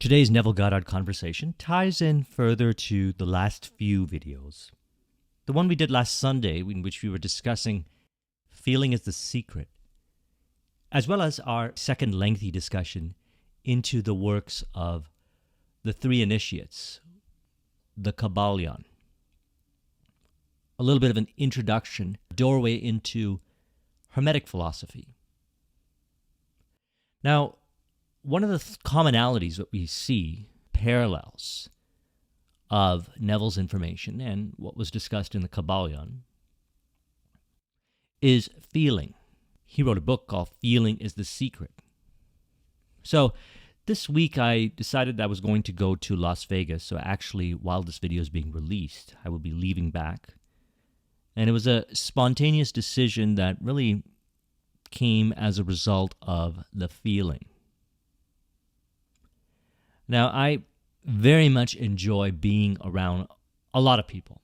Today's Neville Goddard conversation ties in further to the last few videos. The one we did last Sunday, in which we were discussing feeling is the secret, as well as our second lengthy discussion into the works of the three initiates, the Kybalion. A little bit of an introduction, doorway into Hermetic philosophy. Now, one of the commonalities that we see, parallels of Neville's information and what was discussed in the Kybalion, is feeling. He wrote a book called Feeling is the Secret. So this week I decided I was going to go to Las Vegas. So actually, while this video is being released, I will be leaving back. And it was a spontaneous decision that really came as a result of the feeling. Now, I very much enjoy being around a lot of people.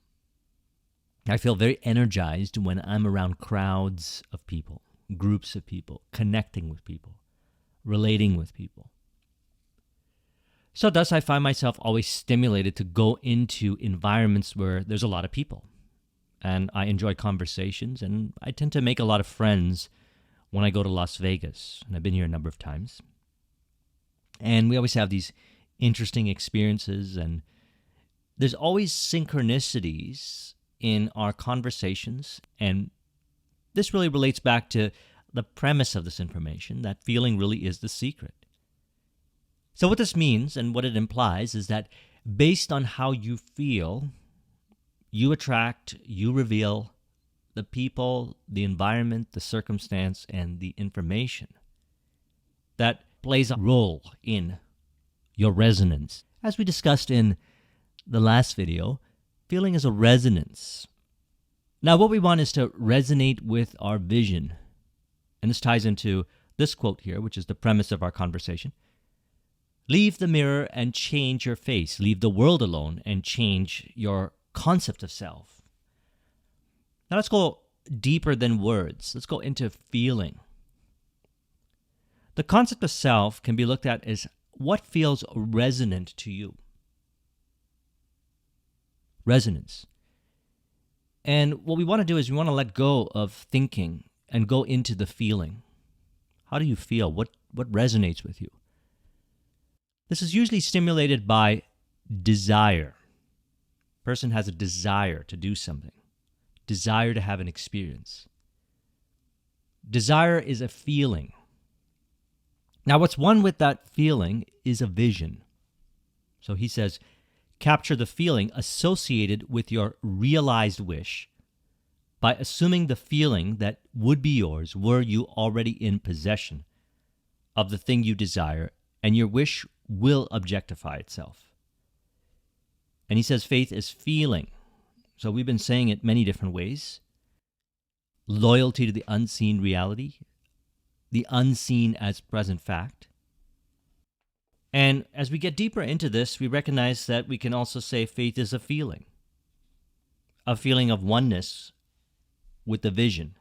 I feel very energized when I'm around crowds of people, groups of people, connecting with people, relating with people. So thus, I find myself always stimulated to go into environments where there's a lot of people. And I enjoy conversations, and I tend to make a lot of friends when I go to Las Vegas. And I've been here a number of times. And we always have these interesting experiences, and there's always synchronicities in our conversations, and this really relates back to the premise of this information, that feeling really is the secret. So what this means and what it implies is that based on how you feel, you attract, you reveal the people, the environment, the circumstance, and the information that plays a role in your resonance. As we discussed in the last video, feeling is a resonance. Now, what we want is to resonate with our vision. And this ties into this quote here, which is the premise of our conversation. Leave the mirror and change your face. Leave the world alone and change your concept of self. Now, let's go deeper than words. Let's go into feeling. The concept of self can be looked at as what feels resonant to you? Resonance. And what we want to do is we want to let go of thinking and go into the feeling. How do you feel? What resonates with you? This is usually stimulated by desire. A person has a desire to do something, desire to have an experience. Desire is a feeling. Now, what's one with that feeling is a vision. So he says, capture the feeling associated with your realized wish by assuming the feeling that would be yours were you already in possession of the thing you desire, and your wish will objectify itself. And he says faith is feeling. So we've been saying it many different ways. Loyalty to the unseen reality, the unseen as present fact. And as we get deeper into this, we recognize that we can also say faith is a feeling of oneness with the vision,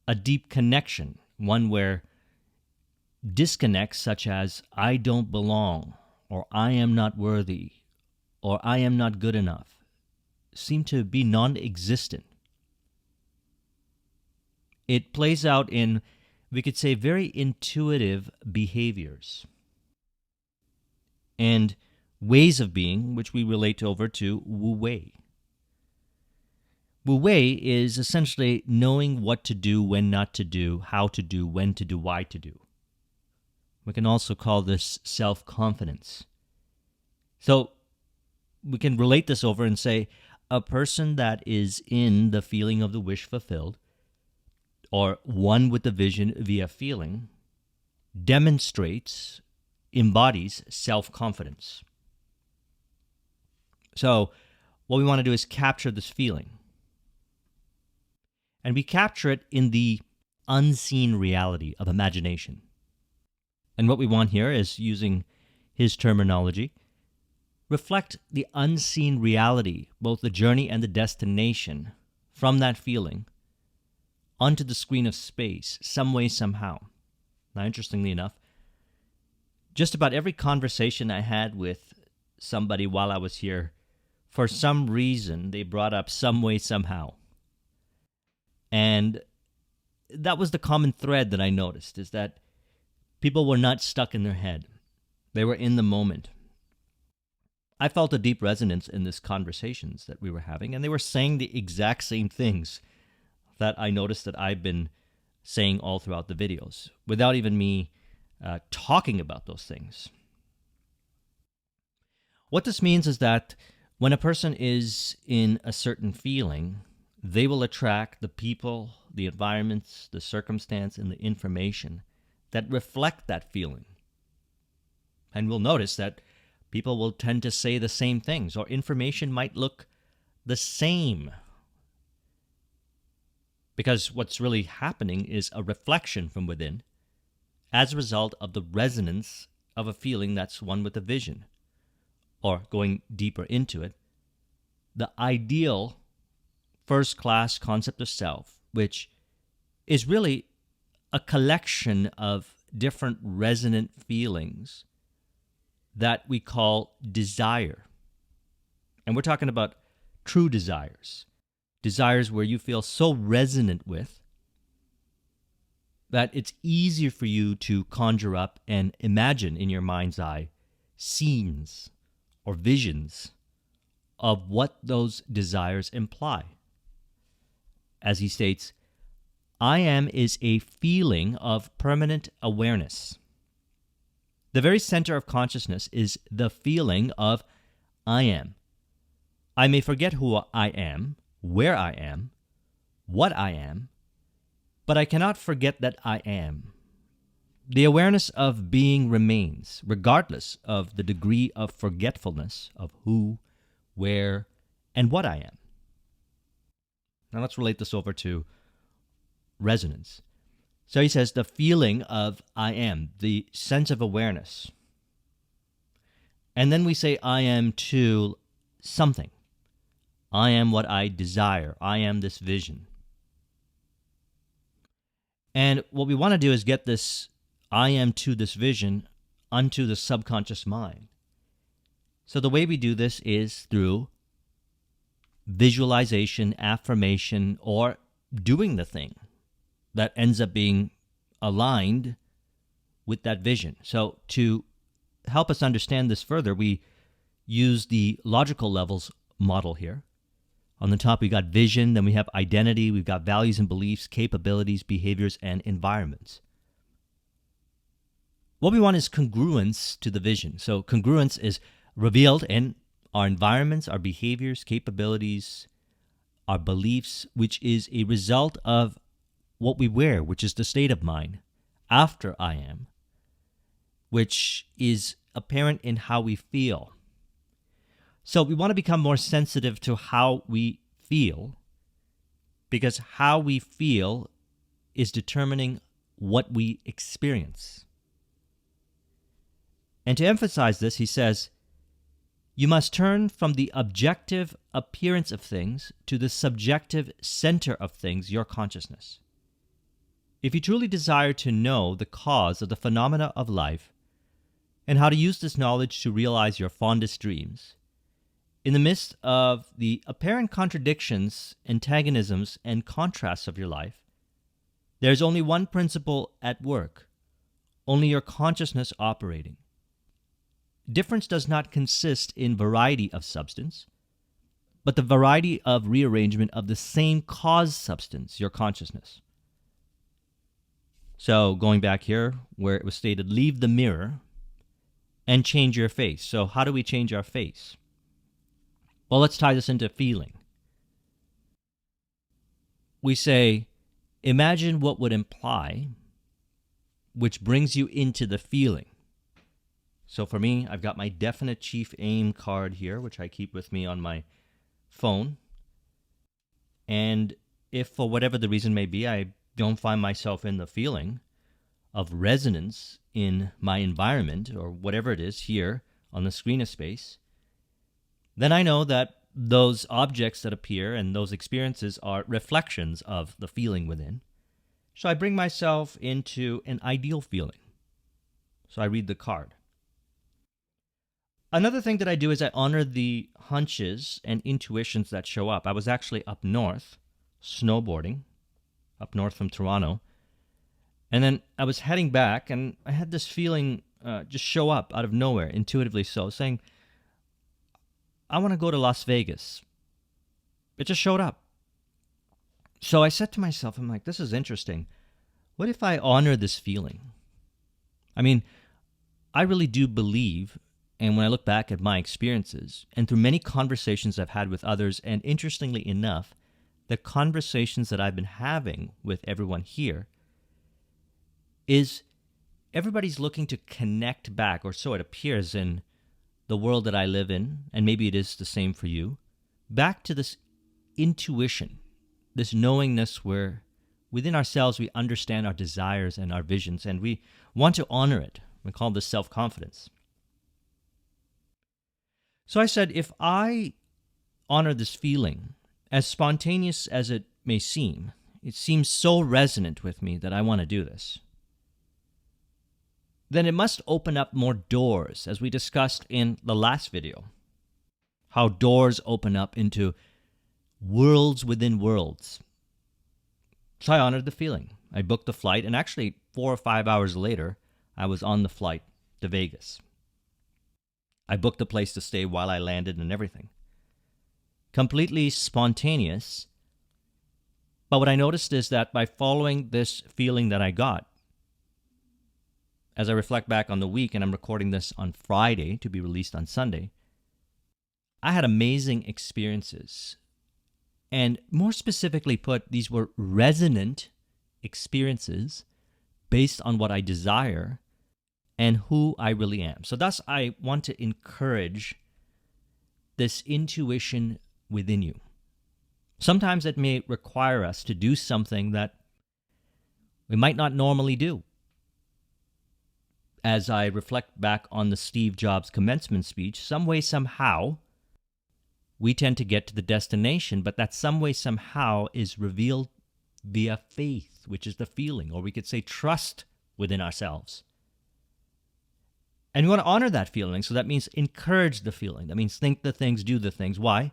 a deep connection, one where disconnects such as I don't belong, or I am not worthy, or I am not good enough, seem to be non-existent. It plays out in, we could say, very intuitive behaviors and ways of being, which we relate over to Wu Wei. Wu Wei is essentially knowing what to do, when not to do, how to do, when to do, why to do. We can also call this self-confidence. So we can relate this over and say a person that is in the feeling of the wish fulfilled, or one with the vision via feeling, demonstrates, embodies self-confidence. So what we want to do is capture this feeling. And we capture it in the unseen reality of imagination. And what we want here is, using his terminology, reflect the unseen reality, both the journey and the destination, from that feeling onto the screen of space, some way, somehow. Now, interestingly enough, just about every conversation I had with somebody while I was here, for some reason, they brought up some way, somehow. And that was the common thread that I noticed, is that people were not stuck in their head. They were in the moment. I felt a deep resonance in these conversations that we were having, and they were saying the exact same things that I noticed that I've been saying all throughout the videos, without even me talking about those things. What this means is that when a person is in a certain feeling, they will attract the people, the environments, the circumstance, and the information that reflect that feeling. And we'll notice that people will tend to say the same things, or information might look the same. Because what's really happening is a reflection from within as a result of the resonance of a feeling that's one with a vision. Or going deeper into it, the ideal first-class concept of self, which is really a collection of different resonant feelings that we call desire. And we're talking about true desires. Desires where you feel so resonant with that it's easier for you to conjure up and imagine in your mind's eye scenes or visions of what those desires imply. As he states, I am is a feeling of permanent awareness. The very center of consciousness is the feeling of I am. I may forget who I am, where I am, what I am, but I cannot forget that I am. The awareness of being remains, regardless of the degree of forgetfulness of who, where, and what I am. Now let's relate this over to resonance. So he says the feeling of I am, the sense of awareness. And then we say I am to something. I am what I desire. I am this vision. And what we want to do is get this I am to this vision unto the subconscious mind. So the way we do this is through visualization, affirmation, or doing the thing that ends up being aligned with that vision. So to help us understand this further, we use the logical levels model here. On the top, we got vision, then we have identity, we've got values and beliefs, capabilities, behaviors, and environments. What we want is congruence to the vision. So congruence is revealed in our environments, our behaviors, capabilities, our beliefs, which is a result of what we wear, which is the state of mind after I am, which is apparent in how we feel. So we want to become more sensitive to how we feel, because how we feel is determining what we experience. And to emphasize this, he says, you must turn from the objective appearance of things to the subjective center of things, your consciousness. If you truly desire to know the cause of the phenomena of life and how to use this knowledge to realize your fondest dreams, in the midst of the apparent contradictions, antagonisms, and contrasts of your life, there is only one principle at work, only your consciousness operating. Difference does not consist in variety of substance, but the variety of rearrangement of the same cause substance, your consciousness. So going back here where it was stated, leave the mirror and change your face. So how do we change our face? Well, let's tie this into feeling. We say, imagine what would imply, which brings you into the feeling. So for me, I've got my definite chief aim card here, which I keep with me on my phone. And if for whatever the reason may be, I don't find myself in the feeling of resonance in my environment or whatever it is here on the screen of space, then I know that those objects that appear and those experiences are reflections of the feeling within. So I bring myself into an ideal feeling. So I read the card. Another thing that I do is I honor the hunches and intuitions that show up. I was actually up north snowboarding, up north from Toronto. And then I was heading back, and I had this feeling just show up out of nowhere, intuitively so, saying, I want to go to Las Vegas. It just showed up. So I said to myself, I'm like, this is interesting. What if I honor this feeling? I mean, I really do believe, and when I look back at my experiences, and through many conversations I've had with others, and interestingly enough, the conversations that I've been having with everyone here, is everybody's looking to connect back, or so it appears in the world that I live in, and maybe it is the same for you, back to this intuition, this knowingness where within ourselves we understand our desires and our visions, and we want to honor it. We call this self-confidence. So I said, if I honor this feeling, as spontaneous as it may seem, it seems so resonant with me that I want to do this, then it must open up more doors, as we discussed in the last video. How doors open up into worlds within worlds. So I honored the feeling. I booked the flight, and actually 4 or 5 hours later, I was on the flight to Vegas. I booked a place to stay while I landed and everything. Completely spontaneous. But what I noticed is that by following this feeling that I got, as I reflect back on the week, and I'm recording this on Friday to be released on Sunday, I had amazing experiences. And more specifically put, these were resonant experiences based on what I desire and who I really am. So thus, I want to encourage this intuition within you. Sometimes it may require us to do something that we might not normally do. As I reflect back on the Steve Jobs commencement speech, some way, somehow, we tend to get to the destination, but that some way, somehow is revealed via faith, which is the feeling, or we could say trust within ourselves. And we want to honor that feeling, so that means encourage the feeling. That means think the things, do the things. Why?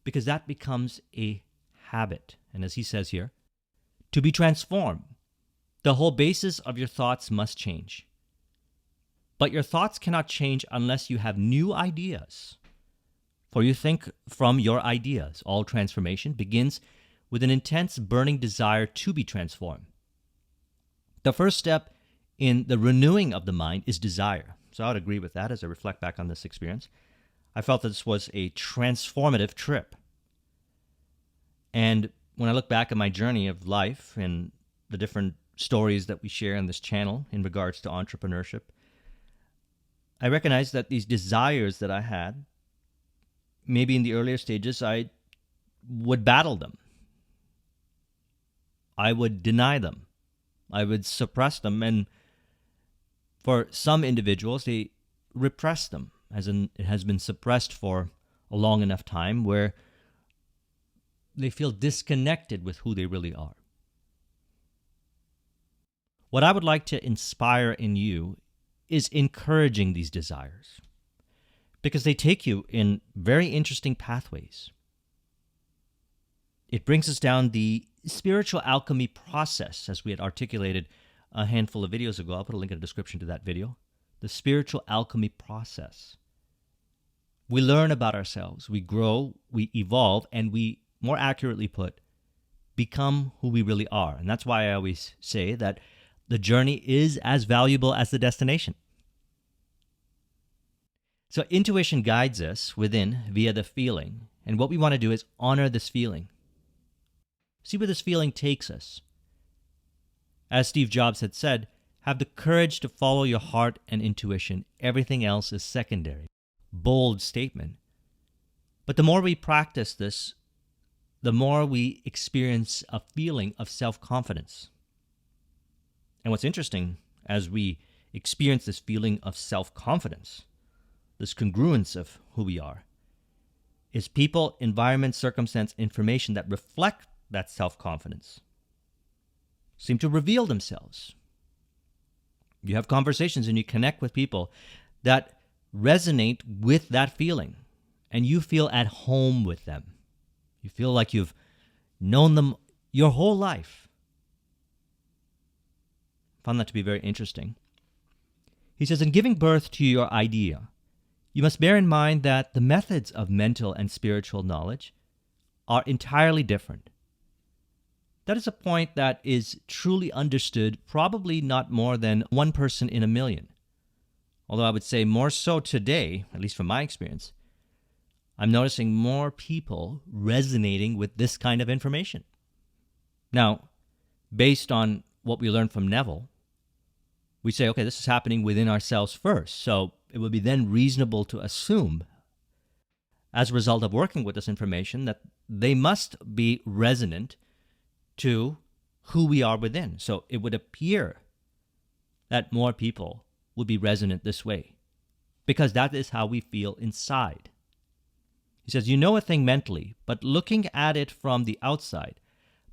Because that becomes a habit. And as he says here, to be transformed, the whole basis of your thoughts must change. But your thoughts cannot change unless you have new ideas. For you think from your ideas. All transformation begins with an intense burning desire to be transformed. The first step in the renewing of the mind is desire. So I would agree with that as I reflect back on this experience. I felt that this was a transformative trip. And when I look back at my journey of life and the different stories that we share on this channel in regards to entrepreneurship, I recognize that these desires that I had, maybe in the earlier stages, I would battle them. I would deny them. I would suppress them. And for some individuals, they repress them, as in it has been suppressed for a long enough time where they feel disconnected with who they really are. What I would like to inspire in you is encouraging these desires, because they take you in very interesting pathways. It brings us down the spiritual alchemy process, as we had articulated a handful of videos ago. I'll put a link in the description to that video. The spiritual alchemy process. We learn about ourselves, we grow, we evolve, and we, more accurately put, become who we really are. And that's why I always say that the journey is as valuable as the destination. So intuition guides us within via the feeling. And what we want to do is honor this feeling. See where this feeling takes us. As Steve Jobs had said, have the courage to follow your heart and intuition. Everything else is secondary. Bold statement. But the more we practice this, the more we experience a feeling of self-confidence. And what's interesting, as we experience this feeling of self-confidence, this congruence of who we are, is people, environment, circumstance, information that reflect that self-confidence seem to reveal themselves. You have conversations and you connect with people that resonate with that feeling, and you feel at home with them. You feel like you've known them your whole life. I found that to be very interesting. He says, in giving birth to your idea, you must bear in mind that the methods of mental and spiritual knowledge are entirely different. That is a point that is truly understood probably not more than one person in a million. Although I would say more so today, at least from my experience, I'm noticing more people resonating with this kind of information. Now, based on what we learned from Neville, we say, okay, this is happening within ourselves first. So it would be then reasonable to assume, as a result of working with this information, that they must be resonant to who we are within. So it would appear that more people would be resonant this way, because that is how we feel inside. He says, you know a thing mentally, but looking at it from the outside,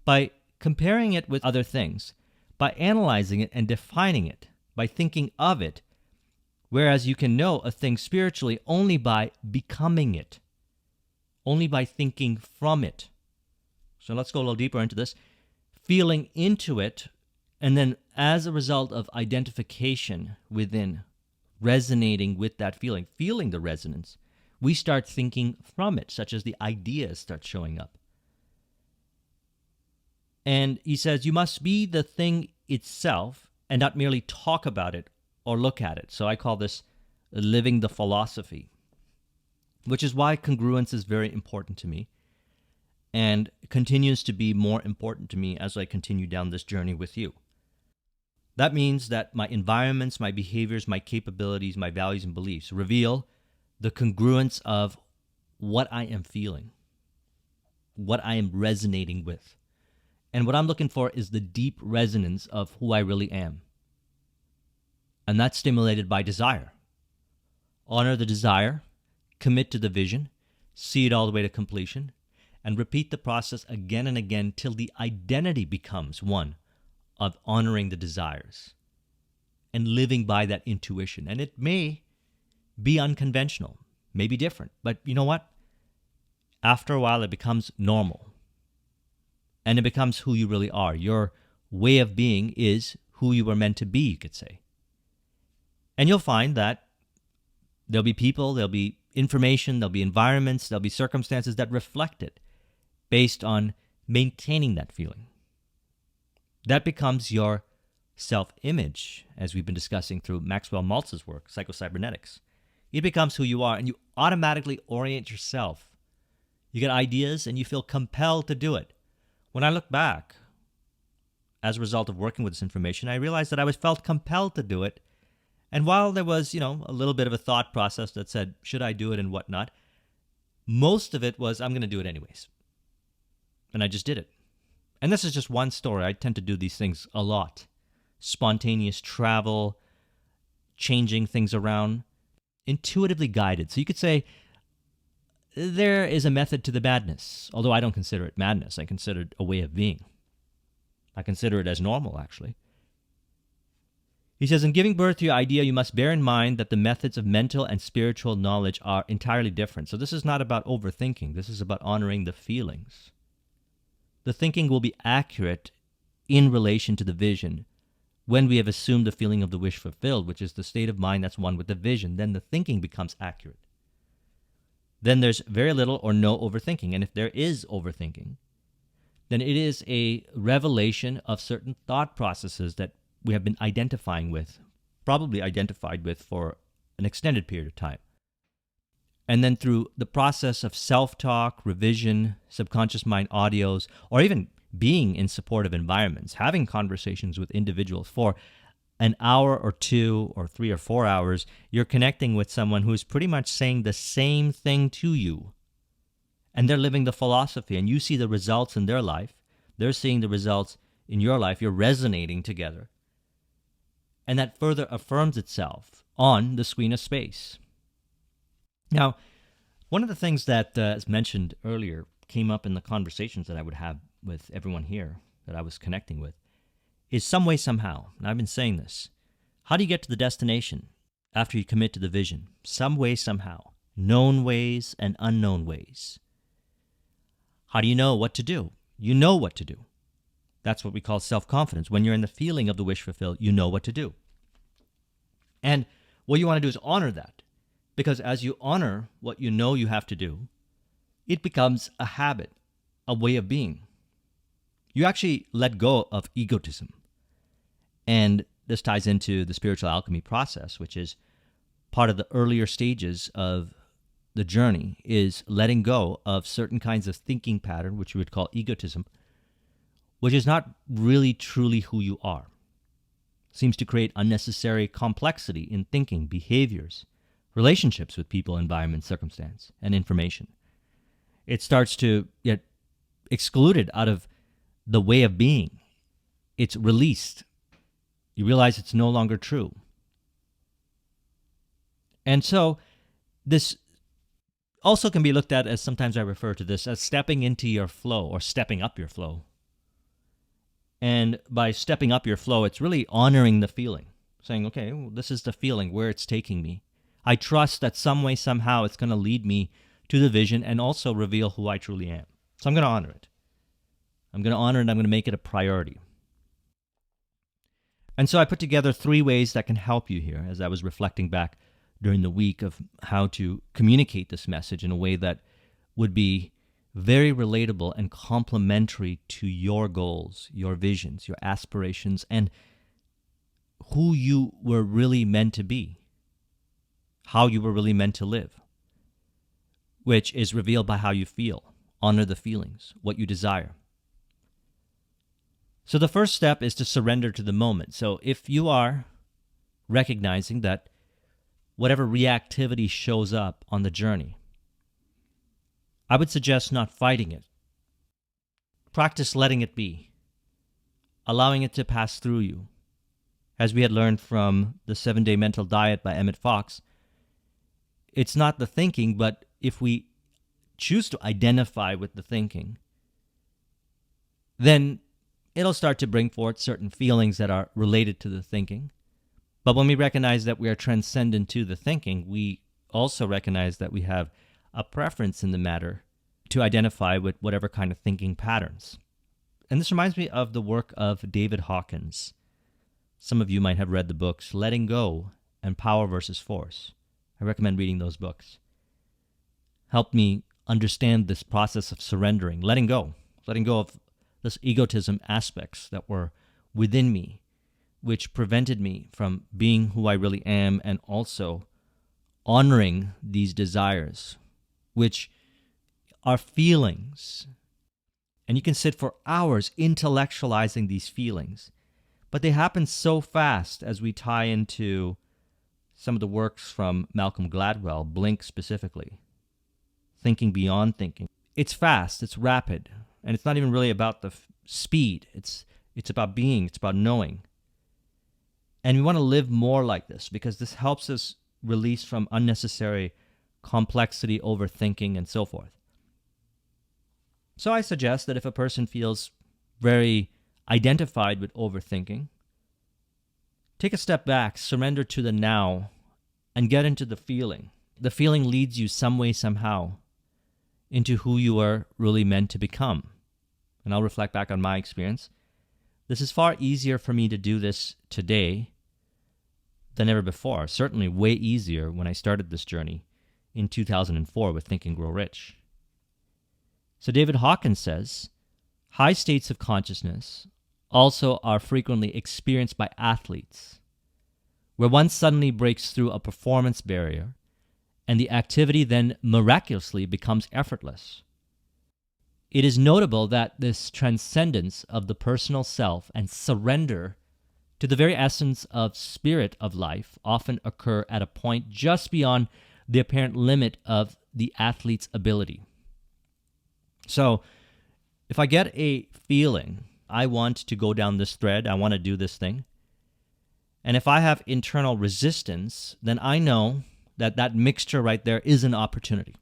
by comparing it with other things, by analyzing it and defining it, by thinking of it, whereas you can know a thing spiritually only by becoming it, only by thinking from it. So let's go a little deeper into this. Feeling into it, and then as a result of identification within, resonating with that feeling, feeling the resonance, we start thinking from it, such as the ideas start showing up. And he says, you must be the thing itself and not merely talk about it or look at it. So I call this living the philosophy, which is why congruence is very important to me and continues to be more important to me as I continue down this journey with you. That means that my environments, my behaviors, my capabilities, my values and beliefs reveal the congruence of what I am feeling, what I am resonating with. And what I'm looking for is the deep resonance of who I really am. And that's stimulated by desire. Honor the desire, commit to the vision, see it all the way to completion, and repeat the process again and again till the identity becomes one of honoring the desires and living by that intuition. And it may be unconventional, may be different, but you know what? After a while, it becomes normal. And it becomes who you really are. Your way of being is who you were meant to be, you could say. And you'll find that there'll be people, there'll be information, there'll be environments, there'll be circumstances that reflect it based on maintaining that feeling. That becomes your self-image, as we've been discussing through Maxwell Maltz's work, Psychocybernetics. It becomes who you are, and you automatically orient yourself. You get ideas, and you feel compelled to do it. When I look back, as a result of working with this information, I realized that I felt compelled to do it. And while there was, a little bit of a thought process that said, should I do it and whatnot, most of it was, I'm going to do it anyways. And I just did it. And this is just one story. I tend to do these things a lot. Spontaneous travel, changing things around, intuitively guided. So you could say, there is a method to the madness, although I don't consider it madness. I consider it a way of being. I consider it as normal, actually. He says, in giving birth to your idea, you must bear in mind that the methods of mental and spiritual knowledge are entirely different. So this is not about overthinking. This is about honoring the feelings. The thinking will be accurate in relation to the vision. When we have assumed the feeling of the wish fulfilled, which is the state of mind that's one with the vision, then the thinking becomes accurate. Then there's very little or no overthinking. And if there is overthinking, then it is a revelation of certain thought processes that we have been identifying with, probably identified with for an extended period of time. And then through the process of self-talk, revision, subconscious mind audios, or even being in supportive environments, having conversations with individuals for an hour or 2 or 3 or 4 hours, you're connecting with someone who's pretty much saying the same thing to you. And they're living the philosophy, and you see the results in their life. They're seeing the results in your life. You're resonating together. And that further affirms itself on the screen of space. Now, one of the things that, as mentioned earlier, came up in the conversations that I would have with everyone here that I was connecting with, is some way, somehow. And I've been saying this. How do you get to the destination? after you commit to the vision, some way, somehow, known ways and unknown ways. How do you know what to do? You know what to do. That's what we call self-confidence. When you're in the feeling of the wish fulfilled, you know what to do. And what you want to do is honor that. Because as you honor what you know you have to do, it becomes a habit, a way of being. You actually let go of egotism. And this ties into the spiritual alchemy process, which is part of the earlier stages of the journey, is letting go of certain kinds of thinking pattern, which we would call egotism, which is not really truly who you are. Seems to create unnecessary complexity in thinking, behaviors, relationships with people, environment, circumstance, and information. It starts to get excluded out of the way of being. It's released. You realize it's no longer true. And so this also can be looked at as, sometimes I refer to this as stepping into your flow or stepping up your flow. And by stepping up your flow, it's really honoring the feeling, saying, okay, well, this is the feeling, where it's taking me. I trust that some way, somehow, it's going to lead me to the vision and also reveal who I truly am. So I'm going to honor it. I'm going to honor it, and I'm going to make it a priority. And so I put together 3 ways that can help you here as I was reflecting back during the week of how to communicate this message in a way that would be very relatable and complementary to your goals, your visions, your aspirations, and who you were really meant to be, how you were really meant to live, which is revealed by how you feel. Honor the feelings, what you desire. So the first step is to surrender to the moment. So if you are recognizing that whatever reactivity shows up on the journey, I would suggest not fighting it. Practice letting it be, allowing it to pass through you. As we had learned from the 7-Day Mental Diet by Emmett Fox, it's not the thinking, but if we choose to identify with the thinking, then it'll start to bring forth certain feelings that are related to the thinking. But when we recognize that we are transcendent to the thinking, we also recognize that we have a preference in the matter to identify with whatever kind of thinking patterns. And this reminds me of the work of David Hawkins. Some of you might have read the books Letting Go and Power versus Force. I recommend reading those books. Helped me understand this process of surrendering, letting go of this egotism aspects that were within me, which prevented me from being who I really am, and also honoring these desires, which are feelings. And you can sit for hours intellectualizing these feelings, but they happen so fast as we tie into some of the works from Malcolm Gladwell, Blink specifically, thinking beyond thinking. It's fast, it's rapid, and it's not even really about the speed. It's about being, it's about knowing. And we want to live more like this because this helps us release from unnecessary complexity, overthinking, and so forth. So I suggest that if a person feels very identified with overthinking, take a step back, surrender to the now, and get into the feeling. The feeling leads you some way, somehow, into who you are really meant to become. And I'll reflect back on my experience. This is far easier for me to do this today than ever before. Certainly way easier when I started this journey in 2004 with Think and Grow Rich. So David Hawkins says, high states of consciousness also are frequently experienced by athletes, where one suddenly breaks through a performance barrier and the activity then miraculously becomes effortless. It is notable that this transcendence of the personal self and surrender to the very essence of spirit of life often occur at a point just beyond the apparent limit of the athlete's ability. So, if I get a feeling, I want to go down this thread, I want to do this thing, and if I have internal resistance, then I know that that mixture right there is an opportunity.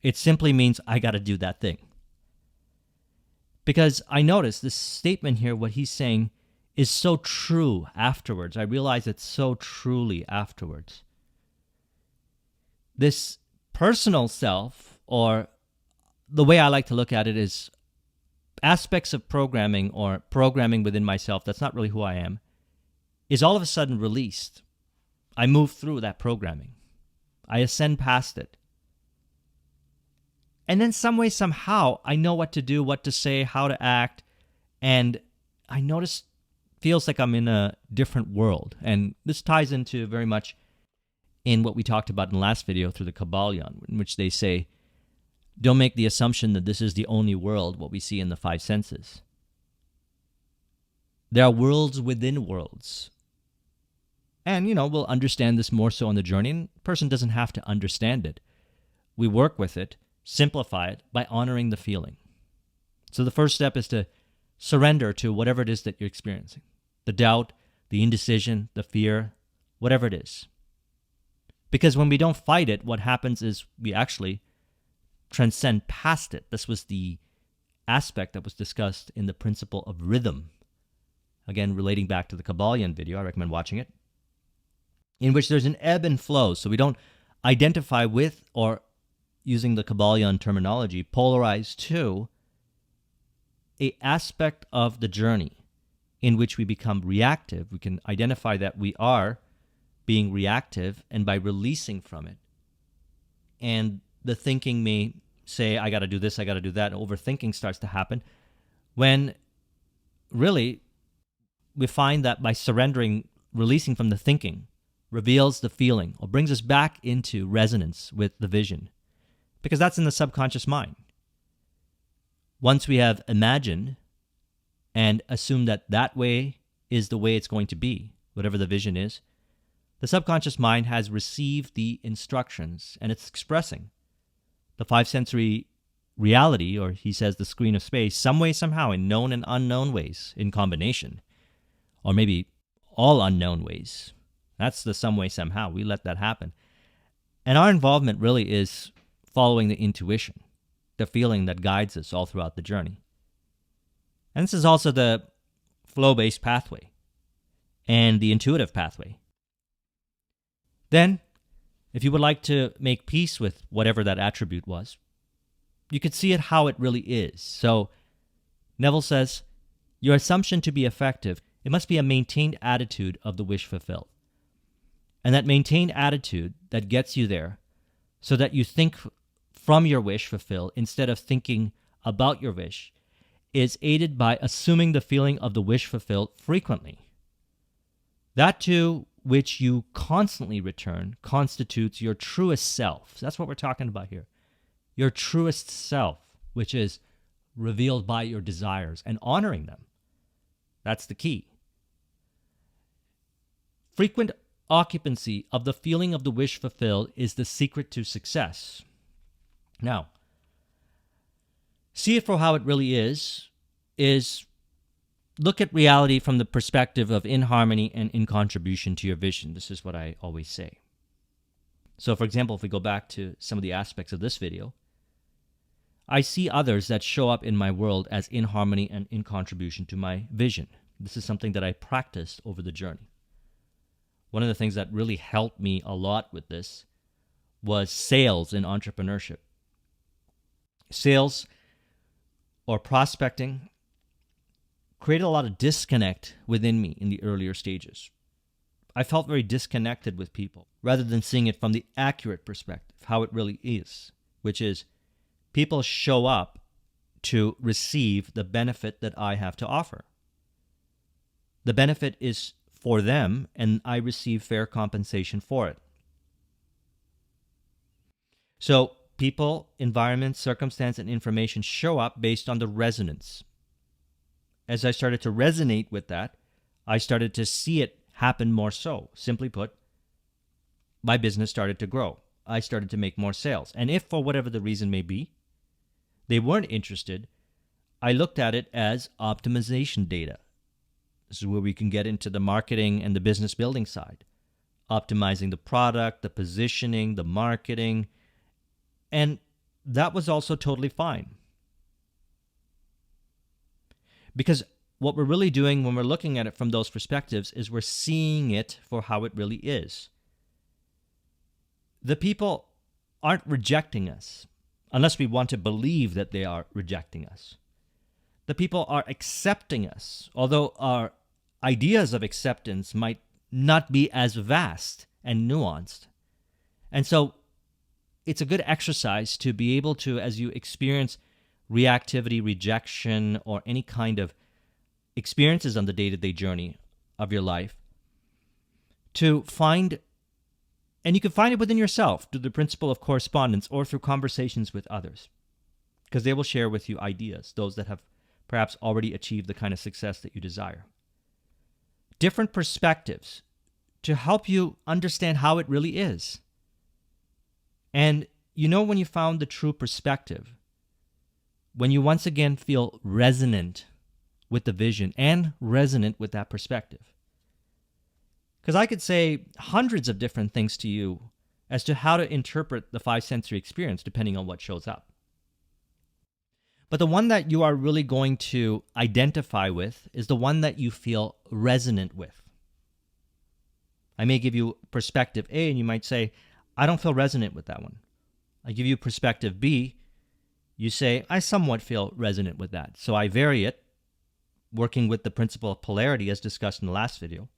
It simply means I got to do that thing. Because I notice this statement here, what he's saying is so true afterwards. I realize it so truly afterwards. This personal self, or the way I like to look at it, is aspects of programming or programming within myself that's not really who I am, is all of a sudden released. I move through that programming. I ascend past it. And then some way, somehow, I know what to do, what to say, how to act, and I notice feels like I'm in a different world. And this ties into very much in what we talked about in the last video through the Kybalion, in which they say, don't make the assumption that this is the only world, what we see in the five senses. There are worlds within worlds. And, we'll understand this more so on the journey, and the person doesn't have to understand it. We work with it, simplify it by honoring the feeling. So the first step is to surrender to whatever it is that you're experiencing. The doubt, the indecision, the fear, whatever it is. Because when we don't fight it, what happens is we actually transcend past it. This was the aspect that was discussed in the principle of rhythm. Again, relating back to the Kybalion video, I recommend watching it, in which there's an ebb and flow. So we don't identify with, or using the Kybalion terminology, polarize to a aspect of the journey in which we become reactive. We can identify that we are being reactive, and by releasing from it, and the thinking may say, I got to do this, I got to do that, and overthinking starts to happen, when really we find that by surrendering, releasing from the thinking, reveals the feeling, or brings us back into resonance with the vision. Because that's in the subconscious mind. Once we have imagined and assumed that that way is the way it's going to be, whatever the vision is, the subconscious mind has received the instructions, and it's expressing the five sensory reality, or he says the screen of space, some way, somehow, in known and unknown ways, in combination, or maybe all unknown ways. That's the some way, somehow. We let that happen. And our involvement really is following the intuition, the feeling that guides us all throughout the journey. And this is also the flow-based pathway and the intuitive pathway. Then, if you would like to make peace with whatever that attribute was, you could see it how it really is. So, Neville says, your assumption to be effective, it must be a maintained attitude of the wish fulfilled. And that maintained attitude that gets you there, so that you think from your wish fulfilled instead of thinking about your wish, is aided by assuming the feeling of the wish fulfilled frequently. That to which you constantly return constitutes your truest self. That's what we're talking about here. Your truest self, which is revealed by your desires and honoring them. That's the key. Frequent occupancy of the feeling of the wish fulfilled is the secret to success. Now, see it for how it really is look at reality from the perspective of in harmony and in contribution to your vision. This is what I always say. So, for example, if we go back to some of the aspects of this video, I see others that show up in my world as in harmony and in contribution to my vision. This is something that I practiced over the journey. One of the things that really helped me a lot with this was sales and entrepreneurship. Sales or prospecting created a lot of disconnect within me in the earlier stages. I felt very disconnected with people rather than seeing it from the accurate perspective, how it really is, which is people show up to receive the benefit that I have to offer. The benefit is for them, and I receive fair compensation for it. So people, environment, circumstance, and information show up based on the resonance. As I started to resonate with that, I started to see it happen more so. Simply put, my business started to grow. I started to make more sales. And if, for whatever the reason may be, they weren't interested, I looked at it as optimization data. This is where we can get into the marketing and the business building side. Optimizing the product, the positioning, the marketing. And that was also totally fine. Because what we're really doing when we're looking at it from those perspectives is we're seeing it for how it really is. The people aren't rejecting us unless we want to believe that they are rejecting us. The people are accepting us, although our ideas of acceptance might not be as vast and nuanced. And so it's a good exercise to be able to, as you experience reactivity, rejection, or any kind of experiences on the day-to-day journey of your life, to find, and you can find it within yourself through the principle of correspondence or through conversations with others, because they will share with you ideas, those that have perhaps already achieved the kind of success that you desire. Different perspectives to help you understand how it really is. And you know when you found the true perspective, when you once again feel resonant with the vision and resonant with that perspective. Because I could say hundreds of different things to you as to how to interpret the five sensory experience depending on what shows up. But the one that you are really going to identify with is the one that you feel resonant with. I may give you perspective A and you might say, I don't feel resonant with that one. I give you perspective B, you say, I somewhat feel resonant with that. So I vary it, working with the principle of polarity as discussed in the last video.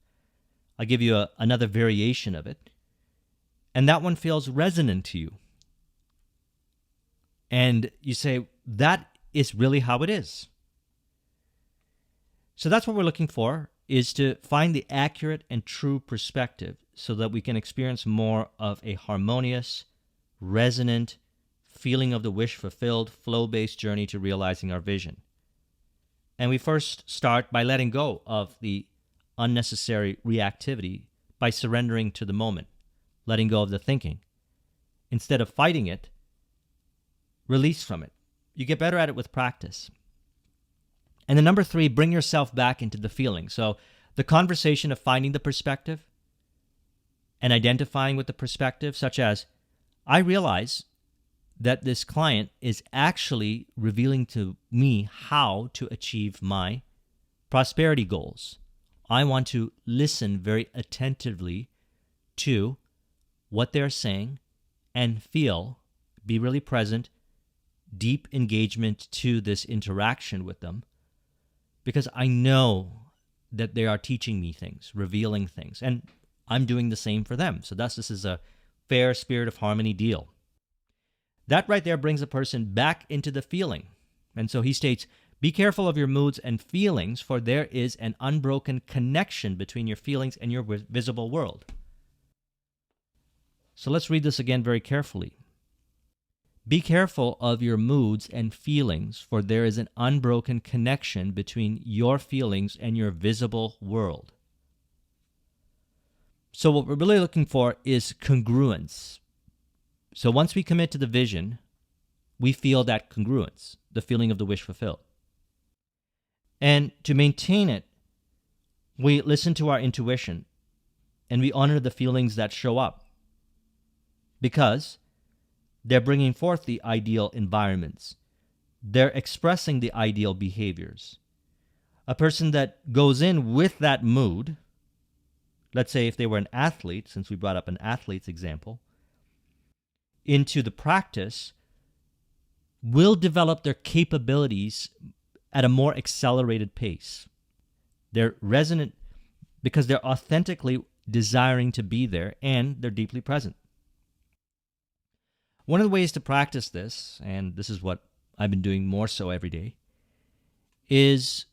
I give you another variation of it, and that one feels resonant to you. And you say, that is really how it is. So that's what we're looking for, is to find the accurate and true perspective so that we can experience more of a harmonious, resonant feeling of the wish fulfilled, flow-based journey to realizing our vision. And we first start by letting go of the unnecessary reactivity by surrendering to the moment, letting go of the thinking. Instead of fighting it, release from it. You get better at it with practice. And then number 3, bring yourself back into the feeling. So the conversation of finding the perspective and identifying with the perspective, such as, I realize that this client is actually revealing to me how to achieve my prosperity goals. I want to listen very attentively to what they're saying and be really present, deep engagement to this interaction with them, because I know that they are teaching me things, revealing things, and I'm doing the same for them. So this is a fair spirit of harmony deal. That right there brings a person back into the feeling. And so he states, be careful of your moods and feelings, for there is an unbroken connection between your feelings and your visible world. So let's read this again very carefully. Be careful of your moods and feelings, for there is an unbroken connection between your feelings and your visible world. So what we're really looking for is congruence. So once we commit to the vision, we feel that congruence, the feeling of the wish fulfilled. And to maintain it, we listen to our intuition and we honor the feelings that show up, because they're bringing forth the ideal environments. They're expressing the ideal behaviors. A person that goes in with that mood, let's say if they were an athlete, since we brought up an athlete's example, into the practice, will develop their capabilities at a more accelerated pace. They're resonant because they're authentically desiring to be there and they're deeply present. One of the ways to practice this, and this is what I've been doing more so every day, is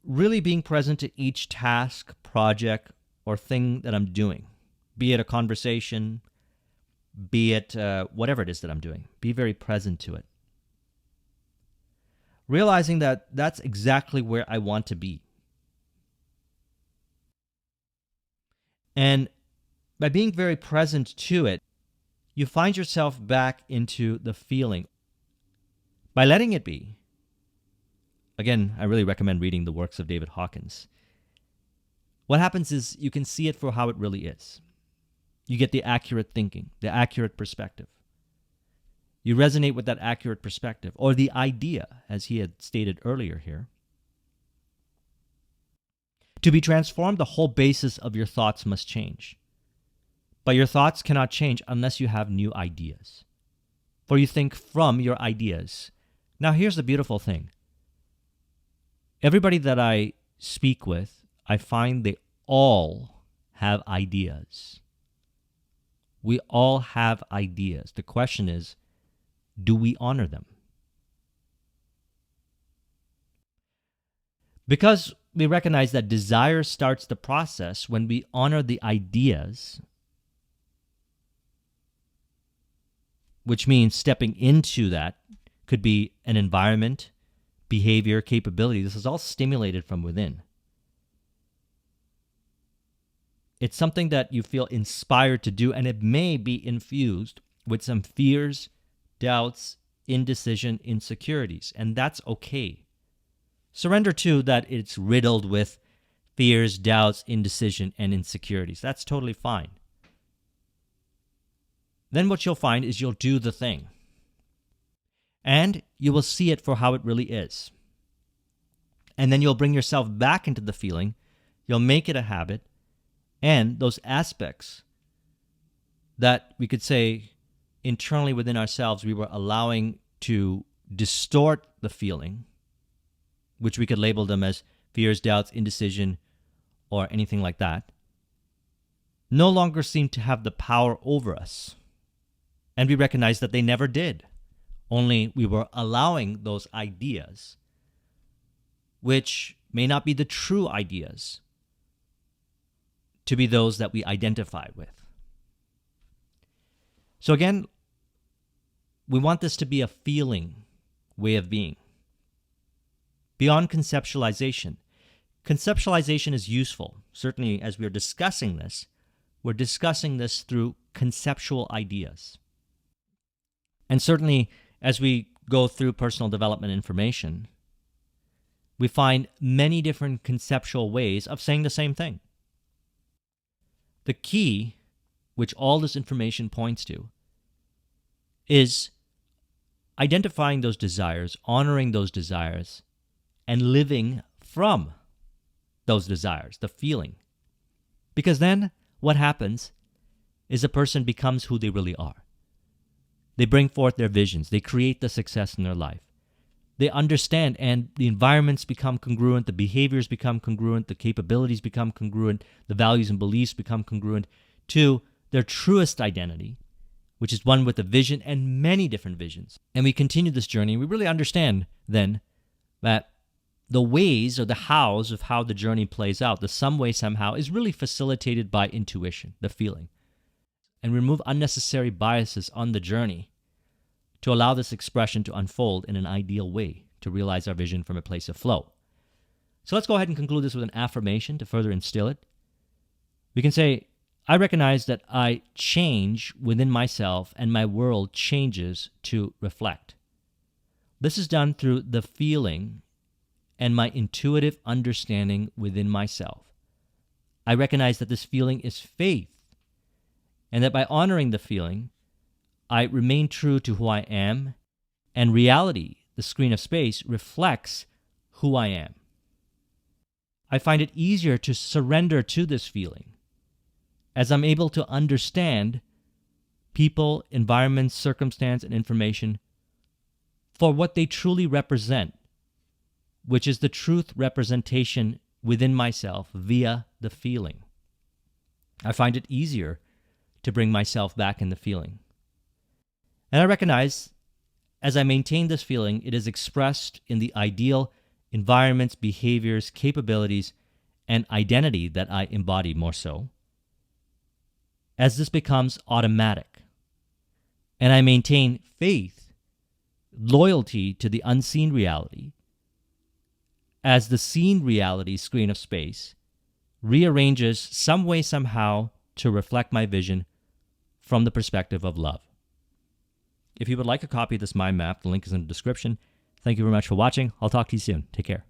really being present to each task, project, or thing that I'm doing, be it a conversation, be it whatever it is that I'm doing. Be very present to it. Realizing that that's exactly where I want to be. And by being very present to it, you find yourself back into the feeling. By letting it be, again, I really recommend reading the works of David Hawkins. What happens is you can see it for how it really is. You get the accurate thinking, the accurate perspective. You resonate with that accurate perspective, or the idea, as he had stated earlier here. To be transformed, the whole basis of your thoughts must change. But your thoughts cannot change unless you have new ideas. For you think from your ideas. Now here's the beautiful thing. Everybody that I speak with, I find they all have ideas. We all have ideas. The question is, do we honor them? Because we recognize that desire starts the process when we honor the ideas, which means stepping into that could be an environment, behavior, capability. This is all stimulated from within. It's something that you feel inspired to do, and it may be infused with some fears, doubts, indecision, insecurities, and that's okay. Surrender to that it's riddled with fears, doubts, indecision, and insecurities. That's totally fine. Then what you'll find is you'll do the thing. And you will see it for how it really is. And then you'll bring yourself back into the feeling. You'll make it a habit. And those aspects that we could say internally within ourselves we were allowing to distort the feeling, which we could label them as fears, doubts, indecision, or anything like that, no longer seem to have the power over us. And we recognize that they never did. Only we were allowing those ideas, which may not be the true ideas, to be those that we identify with. So again, we want this to be a feeling way of being. Beyond conceptualization. Conceptualization is useful. Certainly, as we're discussing this through conceptual ideas. And certainly, as we go through personal development information, we find many different conceptual ways of saying the same thing. The key, which all this information points to, is identifying those desires, honoring those desires, and living from those desires, the feeling. Because then what happens is a person becomes who they really are. They bring forth their visions. They create the success in their life. They understand, and the environments become congruent, the behaviors become congruent, the capabilities become congruent, the values and beliefs become congruent to their truest identity, which is one with a vision and many different visions. And we continue this journey, and we really understand then that the ways or the hows of how the journey plays out, the some way, somehow, is really facilitated by intuition, the feeling. And remove unnecessary biases on the journey to allow this expression to unfold in an ideal way to realize our vision from a place of flow. So let's go ahead and conclude this with an affirmation to further instill it. We can say, I recognize that I change within myself and my world changes to reflect. This is done through the feeling and my intuitive understanding within myself. I recognize that this feeling is faith, and that by honoring the feeling, I remain true to who I am, and reality, the screen of space, reflects who I am. I find it easier to surrender to this feeling, as I'm able to understand people, environments, circumstance, and information for what they truly represent, which is the truth representation within myself via the feeling. I find it easier to bring myself back in the feeling. And I recognize, as I maintain this feeling, it is expressed in the ideal environments, behaviors, capabilities, and identity that I embody more so, as this becomes automatic. And I maintain faith, loyalty to the unseen reality, as the seen reality screen of space rearranges some way, somehow, to reflect my vision from the perspective of love. If you would like a copy of this mind map, the link is in the description. Thank you very much for watching. I'll talk to you soon. Take care.